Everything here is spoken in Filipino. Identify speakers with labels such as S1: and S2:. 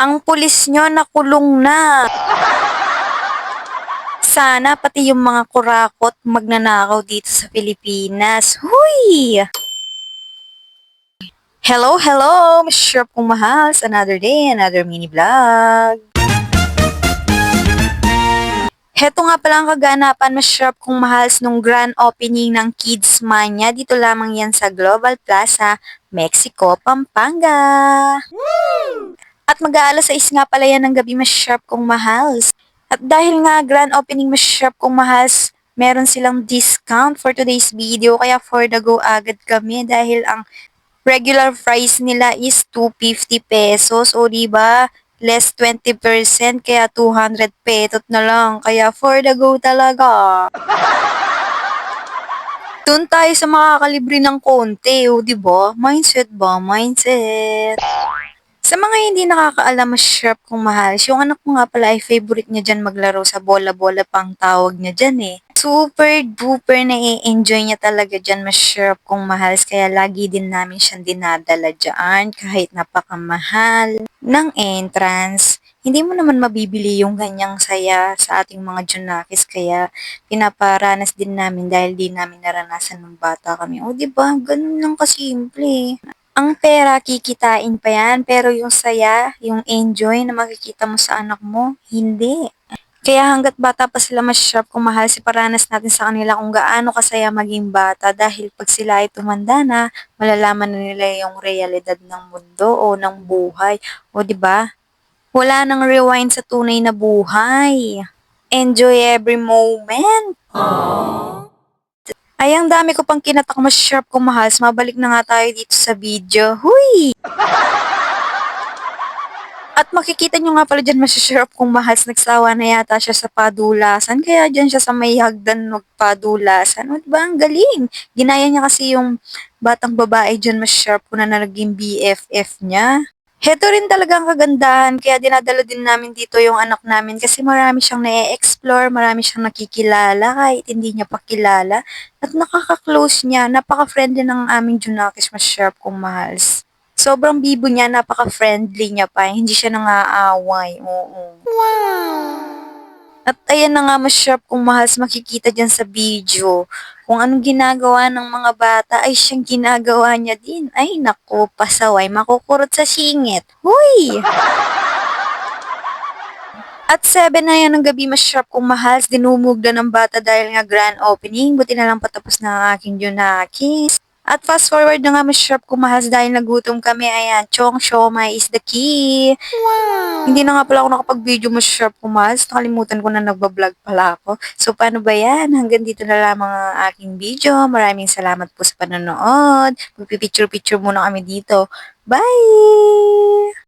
S1: Ang pulis nyo nakulong na. Sana pati yung mga kurakot magnanakaw dito sa Pilipinas. Huy! Hello, hello! Masarap kong mahal sa another day, another mini vlog. Heto nga pala ang kaganapan, masarap kong mahal nung grand opening ng Kids Mania. Dito lamang yan sa Global Plaza, Mexico, Pampanga. At mag-aalas 6 nga pala yan ng gabi, masarap kong mahal. At dahil nga grand opening masarap kong mahal, meron silang discount for today's video. Kaya for the go agad kami dahil ang regular price nila is 250 pesos. O diba, less 20% kaya 200 petot na lang. Kaya for the go talaga. Doon tayo sa makakalibre ng konti, o diba? Mindset ba? Mindset. Sa mga hindi nakakaalam, masarap kong mahal. Yung anak ko nga pala ay favorite niya dyan maglaro sa bola-bola pang tawag niya dyan eh. Super duper na-enjoy niya talaga dyan, masarap kong mahal. Kaya lagi din namin siyang dinadala dyan kahit napakamahal ng entrance. Hindi mo naman mabibili yung ganyang saya sa ating mga Junakis, kaya pinaparanas din namin dahil di namin naranasan nung bata kami. O diba, ganun lang kasimple. Ang pera kikitain pa yan, pero yung saya, yung enjoy na makikita mo sa anak mo, hindi. Kaya hanggat bata pa sila, masarap kung mahal si paranas natin sa kanila kung gaano kasaya maging bata, dahil pag sila ay tumanda na, malalaman na nila yung realidad ng mundo o ng buhay. O 'di ba? Wala nang rewind sa tunay na buhay. Enjoy every moment. Ay, ang dami ko pang kinatak, masarap kung mahal. Mabalik na nga tayo dito sa video. Huy! At makikita nyo nga pala dyan, masasarap kung mahal. Nagsawa na yata siya sa padulasan. Kaya dyan siya sa may hagdan magpadulasan. O diba, ang galing. Ginaya niya kasi yung batang babae dyan, masasarap ko na naging BFF niya. Heto rin talaga ang kagandahan, kaya dinadala din namin dito yung anak namin kasi marami siyang na-explore, marami siyang nakikilala kahit hindi niya pa kilala. At nakaka-close niya, napaka-friendly ng aming Junakis, masarap kung mahals. Sobrang bibo niya, napaka-friendly niya pa, hindi siya nang-aaway, oo. At ayan na nga, masarap kung mahals, makikita dyan sa video. Kung anong ginagawa ng mga bata ay siyang ginagawa niya din. Ay naku, pasaway, makukurot sa singit. Huy! At 7 na yan ng gabi, masarap kung mahals, dinumugda ng bata dahil nga grand opening. Buti na lang patapos na ang aking Junakis. At fast forward na nga, masarap kung mahals dahil nagutom kami. Ayan, chong siomai is the key. Hindi na nga pala ako nakapag-video, masarap kung mahals. Nakalimutan ko na nagbablog pala ako. So, paano ba yan? Hanggang dito na lamang ang aking video. Maraming salamat po sa panonood. Magpipicture-picture muna kami dito. Bye!